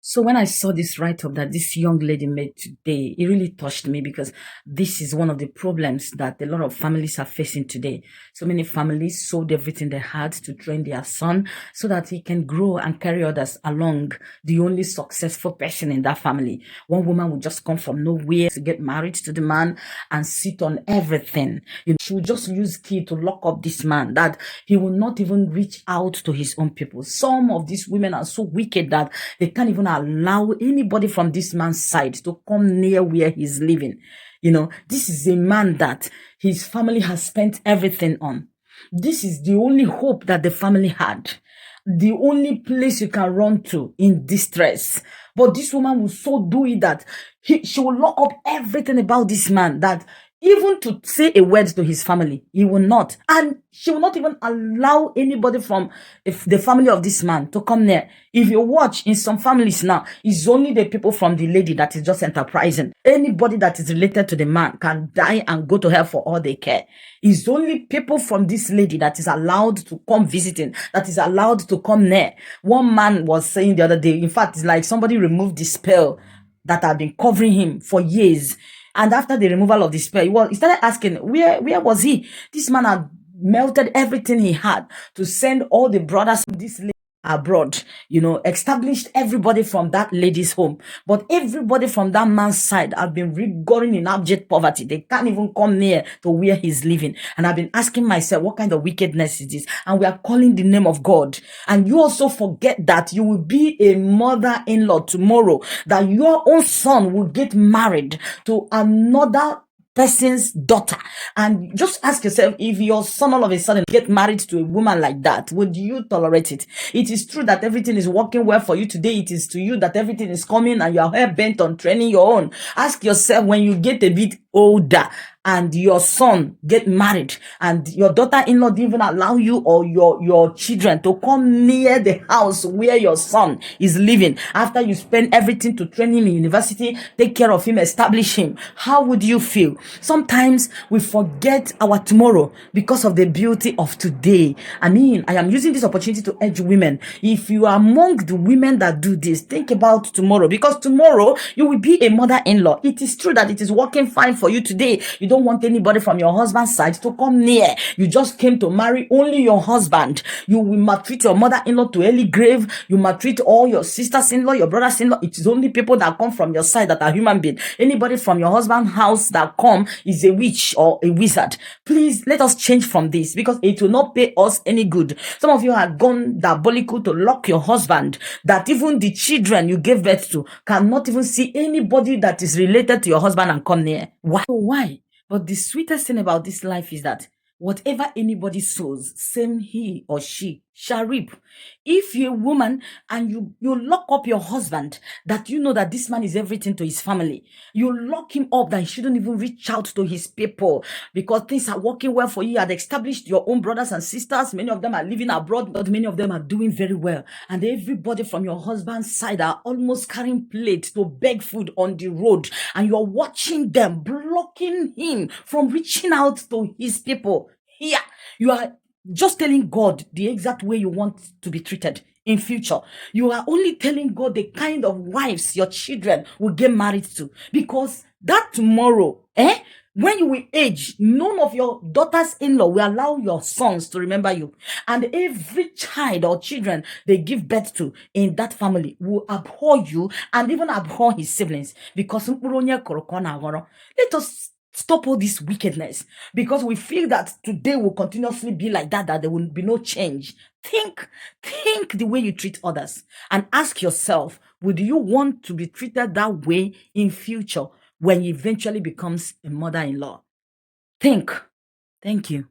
So when I saw this write-up that this young lady made today, it really touched me because this is one of the problems that a lot of families are facing today. So many families sold everything they had to train their son so that he can grow and carry others along, the only successful person in that family. One woman would just come from nowhere to get married to the man and sit on everything. She would just use key to lock up this man that he will not even reach out to his own people. Some of these women are so wicked that they can't even allow anybody from this man's side to come near where he's living. This is a man that his family has spent everything on. This is the only hope that the family had, the only place you can run to in distress. But this woman will so do it that she will lock up everything about this man that even to say a word to his family, he will not. And she will not even allow anybody from the family of this man to come near. If you watch in some families now, it's only the people from the lady that is just enterprising. Anybody that is related to the man can die and go to hell for all they care. It's only people from this lady that is allowed to come visiting, that is allowed to come near. One man was saying the other day, in fact, it's like somebody removed the spell that had been covering him for years. And after the removal of the spell, he started asking, where was he? This man had melted everything he had to send all the brothers from this lady abroad, established everybody from that lady's home. But everybody from that man's side have been rigoring in abject poverty. They can't even come near to where he's living. And I've been asking myself, what kind of wickedness is this? And we are calling the name of God. And you also forget that you will be a mother-in-law tomorrow, that your own son will get married to another person's daughter. And just ask yourself, if your son all of a sudden get married to a woman like that, would you tolerate it? It is true that everything is working well for you today. It is to you that everything is coming and you are hell bent on training your own. Ask yourself, when you get a bit older and your son get married and your daughter-in-law didn't even allow you or your children to come near the house where your son is living after you spend everything to train him in university, take care of him, establish him, how would you feel? Sometimes we forget our tomorrow because of the beauty of today. I am using this opportunity to urge women, if you are among the women that do this, think about tomorrow, because tomorrow you will be a mother-in-law. It is true that it is working fine for you today. You don't want anybody from your husband's side to come near. You just came to marry only your husband. You will maltreat your mother-in-law to early grave. You maltreat all your sisters-in-law, your brothers-in-law. It is only people that come from your side that are human beings. Anybody from your husband's house that come is a witch or a wizard. Please let us change from this, because it will not pay us any good. Some of you have gone diabolical to lock your husband, that even the children you gave birth to cannot even see anybody that is related to your husband and come near. Why? But the sweetest thing about this life is that whatever anybody sows, same he or she shall reap. If you're a woman and you lock up your husband, that you know that this man is everything to his family, you lock him up that he shouldn't even reach out to his people because things are working well for you. You had established your own brothers and sisters. Many of them are living abroad, but many of them are doing very well. And everybody from your husband's side are almost carrying plates to beg food on the road. And you're watching them, blocking him from reaching out to his people. Here, you are just telling God the exact way you want to be treated in future. You are only telling God the kind of wives your children will get married to, because that tomorrow, when you will age, none of your daughters-in-law will allow your sons to remember you. And every child or children they give birth to in that family will abhor you and even abhor his siblings, because let us stop all this wickedness, because we feel that today will continuously be like that there will be no change. Think the way you treat others and ask yourself, would you want to be treated that way in future when you eventually becomes a mother-in-law? Think. Thank you.